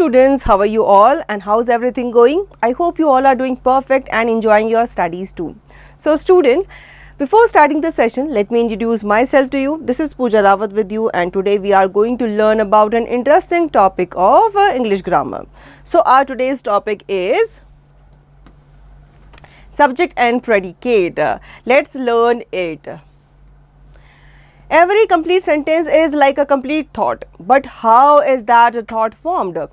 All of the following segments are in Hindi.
students, how are you all and how's everything going? I hope you all are doing perfect and enjoying your studies too. So student, before starting the session, let me introduce myself to you. This is Pooja Rawat with you, and today we are going to learn about an interesting topic of English grammar. So our today's topic is subject and predicate. Let's learn it. Every complete sentence is like a complete thought, but how is that thought formed?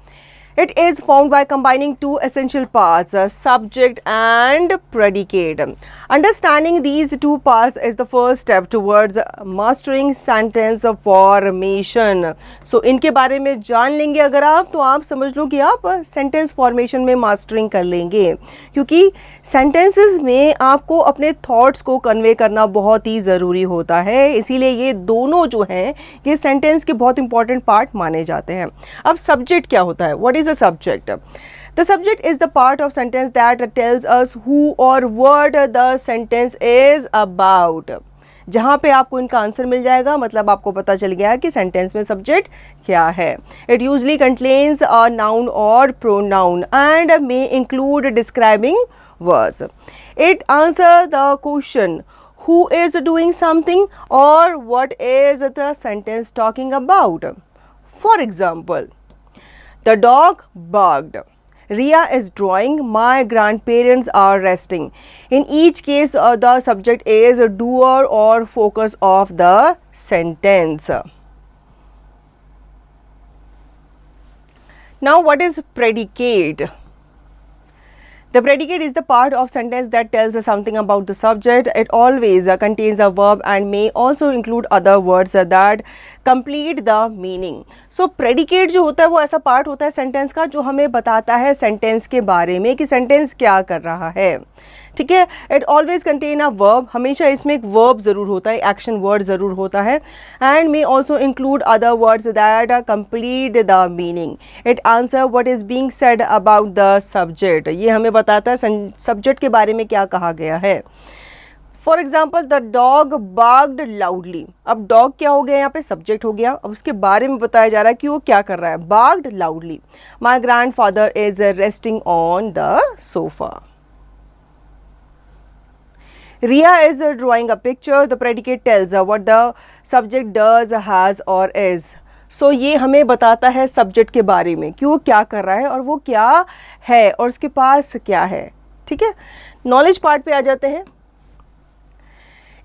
It is formed by combining two essential parts, subject and predicate. Understanding these two parts is the first step towards mastering sentence formation. So इनके बारे में जान लेंगे अगर आप, तो आप समझ लो कि आप सेंटेंस फॉर्मेशन में मास्टरिंग कर लेंगे, क्योंकि सेंटेंसेस में आपको अपने थॉट्स को कन्वे करना बहुत ही ज़रूरी होता है. इसीलिए ये दोनों जो हैं ये सेंटेंस के बहुत इंपॉर्टेंट पार्ट माने जाते हैं. अब सब्जेक्ट क्या होता है? What is a subject? The subject is the part of sentence that tells us who or what the sentence is about. जहाँ पे आपको इनका आंसर मिल जाएगा, मतलब आपको पता चल गया कि सेंटेंस में सब्जेक्ट क्या है. It usually contains a noun or pronoun and may include describing words. It answers the question who is doing something or what is the sentence talking about. For example, the dog barked. Ria is drawing. My grandparents are resting. In each case, the subject is a doer or focus of the sentence. Now, what is predicate? The predicate is the part of sentence that tells us something about the subject. It always contains a verb and may also include other words that complete the meaning. So predicate जो होता है वो ऐसा पार्ट होता है सेंटेंस का जो हमें बताता है सेंटेंस के बारे में कि सेंटेंस क्या कर रहा है. ठीक है. It always contain a verb. हमेशा इसमें एक वर्ब ज़रूर होता है, एक्शन वर्ड ज़रूर होता है. And may also include other words that complete the meaning. It answer what is being said about the subject. ये हमें बताता है सब्जेक्ट के बारे में क्या कहा गया है. For example, the dog barked loudly. अब डॉग क्या हो गया, यहाँ पे सब्जेक्ट हो गया. अब उसके बारे में बताया जा रहा है कि वो क्या कर रहा है. Barked loudly. My grandfather is resting on the sofa. Ria is drawing a picture. The predicate tells what the subject does, has or is. So ये हमें बताता है सब्जेक्ट के बारे में कि वो क्या कर रहा है और वो क्या है और उसके पास क्या है. ठीक है. नॉलेज पार्ट पे आ जाते हैं.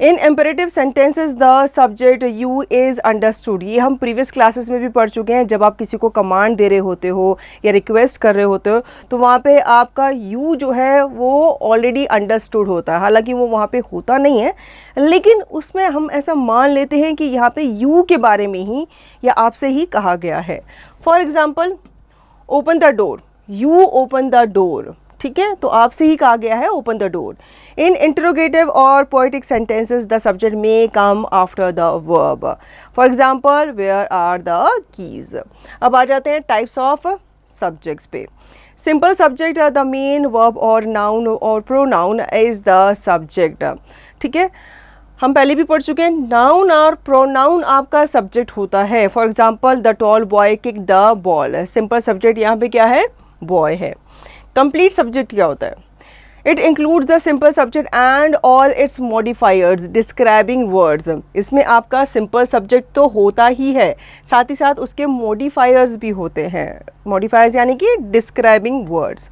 In imperative sentences the subject you is understood. ये हम प्रीवियस क्लासेस में भी पढ़ चुके हैं. जब आप किसी को कमांड दे रहे होते हो या रिक्वेस्ट कर रहे होते हो तो वहाँ पे आपका यू जो है वो ऑलरेडी अंडरस्टूड होता है. हालांकि वो वहाँ पे होता नहीं है, लेकिन उसमें हम ऐसा मान लेते हैं कि यहाँ पे यू के बारे में ही या आपसे ही कहा गया है. For example, open the door. You open the door. ठीक है. तो आपसे ही कहा गया है open the door. In interrogative और poetic sentences the subject may come after the verb. For example, where are the keys. अब आ जाते हैं टाइप्स ऑफ सब्जेक्ट्स पे. Simple subject, the main verb और नाउन और प्रोनाउन इज द सब्जेक्ट. ठीक है. हम पहले भी पढ़ चुके हैं. नाउन और प्रोनाउन आपका सब्जेक्ट होता है. For example, the tall boy kick the ball. Simple subject यहाँ पे क्या है? बॉय है. कंप्लीट सब्जेक्ट क्या होता है? It includes the simple subject and all it's modifiers describing words. इसमें आपका सिंपल सब्जेक्ट तो होता ही है, साथ ही साथ उसके मॉडिफायर्स भी होते हैं. मॉडिफायर्स यानी कि describing words.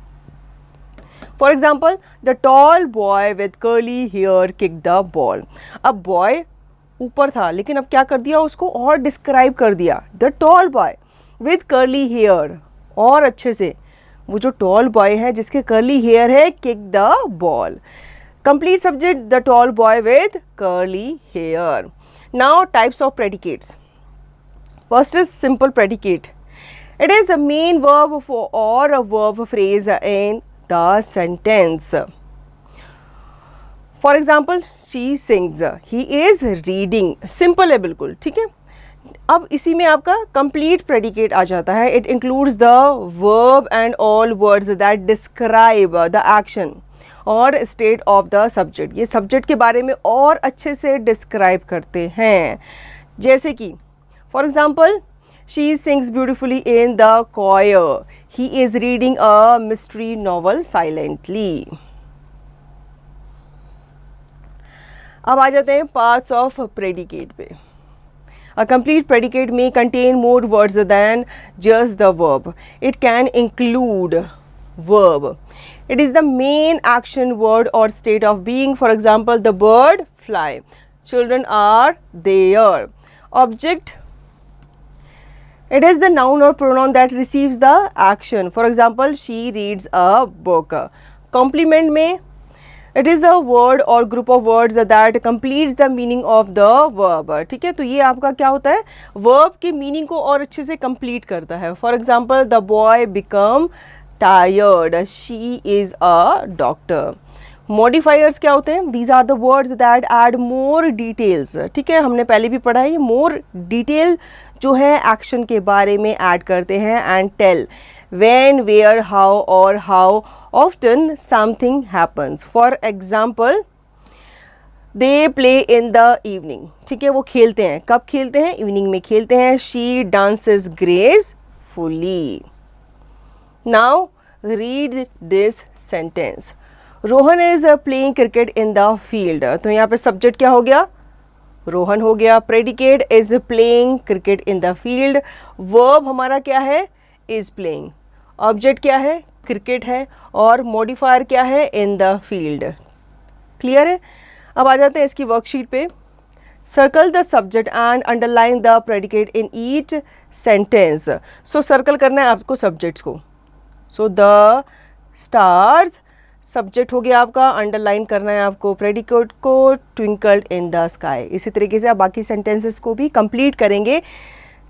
For example, the tall boy with curly hair kick the ball. अब बॉय ऊपर था, लेकिन अब क्या कर दिया, उसको और डिस्क्राइब कर दिया. The tall boy with curly hair. और अच्छे से वो जो टॉल बॉय है जिसके कर्ली हेयर है, kick the ball. Complete subject, the tall boy with curly hair. Now types of predicates. First is simple predicate. It is the main verb for or a verb phrase in the sentence. For example, she sings. He is reading. Simple है बिल्कुल. ठीक है. अब इसी में आपका कंप्लीट प्रेडिकेट आ जाता है. It includes the verb and all words that describe the action और स्टेट ऑफ द सब्जेक्ट. ये सब्जेक्ट के बारे में और अच्छे से डिस्क्राइब करते हैं. जैसे कि for example, she sings beautifully in the choir. He is reading a mystery novel silently. अब आ जाते हैं पार्ट्स ऑफ प्रेडिकेट पे। A complete predicate may contain more words than just the verb. It can include verb. It is the main action word or state of being. For example, the bird fly. Children are there. Object. It is the noun or pronoun that receives the action. For example, she reads a book. Complement में इट इज़ अ वर्ड और group of words that completes the meaning of the verb. ठीक है, तो ये आपका क्या होता है, वर्ब की मीनिंग को और अच्छे से कंप्लीट करता है। For example, the boy become tired, she is a doctor. Modifiers क्या होते हैं, these are the words that add more details. ठीक है, हमने पहले भी पढ़ा है, मोर डिटेल जो है एक्शन के बारे में ऐड करते हैं। And tell when, where, how or how often something happens. For example, they play in the evening. ठीक है, वो खेलते हैं, कब खेलते हैं, इवनिंग में खेलते हैं। She dances gracefully. Now read this sentence. Rohan is playing cricket in the field. तो यहाँ पे सब्जेक्ट क्या हो गया, रोहन हो गया। Predicate is playing cricket in the field. Verb हमारा क्या है, is playing। ऑब्जेक्ट क्या है, क्रिकेट है। और मॉडिफायर क्या है, इन द फील्ड। क्लियर है। अब आ जाते हैं इसकी वर्कशीट पे। Circle the subject and underline the predicate in each sentence. So circle करना है आपको सब्जेक्ट्स को। सो द स्टार्स सब्जेक्ट हो गया आपका, अंडरलाइन करना है आपको प्रेडिकेट को, ट्विंकल्ड इन द स्काई। इसी तरीके से आप बाकी सेंटेंसेस को भी कंप्लीट करेंगे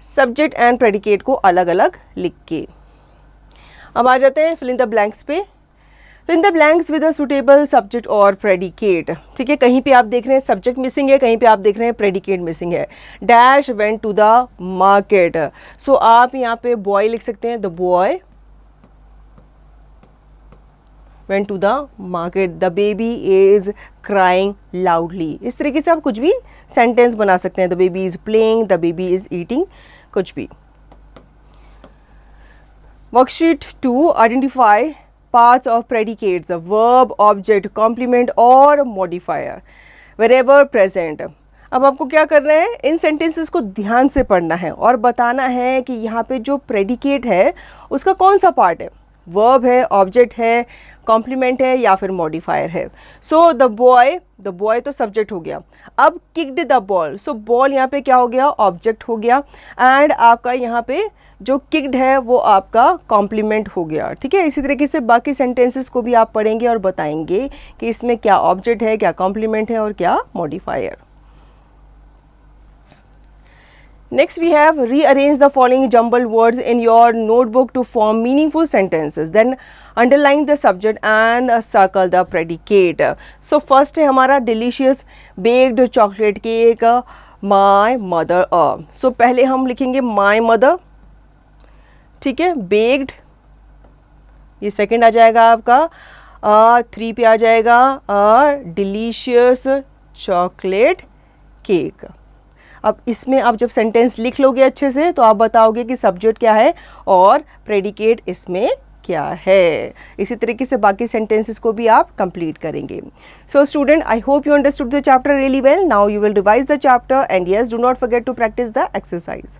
सब्जेक्ट एंड प्रेडिकेट को अलग अलग लिख के। अब आ जाते हैं फिल इन द ब्लैंक्स पे। Fill in the blanks with a suitable subject और प्रेडिकेट। ठीक है, कहीं पे आप देख रहे हैं सब्जेक्ट मिसिंग है, कहीं पे आप देख रहे हैं प्रेडिकेट मिसिंग है। Dash went to the market. So आप यहाँ पे बॉय लिख सकते हैं, the boy went to the market, the baby is crying loudly. इस तरीके से आप कुछ भी सेंटेंस बना सकते हैं। The baby is playing, the baby is eating, कुछ भी। Worksheet 2, identify parts of predicates, verb, object, complement और मॉडिफायर वेरेवर प्रेजेंट। अब आपको क्या करना है, इन सेंटेंसेस को ध्यान से पढ़ना है और बताना है कि यहाँ पे जो प्रेडिकेट है उसका कौन सा पार्ट है, वर्ब है, ऑब्जेक्ट है, कॉम्प्लीमेंट है या फिर मॉडिफायर है। सो द बॉय तो सब्जेक्ट हो गया। अब kicked the ball, so ball यहाँ पे क्या हो गया, ऑब्जेक्ट हो गया। एंड आपका यहाँ पे जो किक्ड है वो आपका कॉम्प्लीमेंट हो गया। ठीक है, इसी तरीके से बाकी सेंटेंसेस को भी आप पढ़ेंगे और बताएंगे कि इसमें क्या ऑब्जेक्ट है, क्या कॉम्प्लीमेंट है और क्या modifier. Next we have rearrange the following jumbled words in your notebook to form meaningful sentences. Then underline the subject and circle the predicate. So first है हमारा delicious baked chocolate cake my mother. So पहले हम लिखेंगे my mother, ठीक है, baked, ये सेकंड आ जाएगा आपका, 3 पे आ जाएगा delicious chocolate cake. अब इसमें आप जब सेंटेंस लिख लोगे अच्छे से तो आप बताओगे कि सब्जेक्ट क्या है और प्रेडिकेट इसमें क्या है। इसी तरीके से बाकी सेंटेंसेस को भी आप कंप्लीट करेंगे। So student, I hope you understood the chapter really well. Now you will revise the chapter and yes, do not forget to practise the exercise.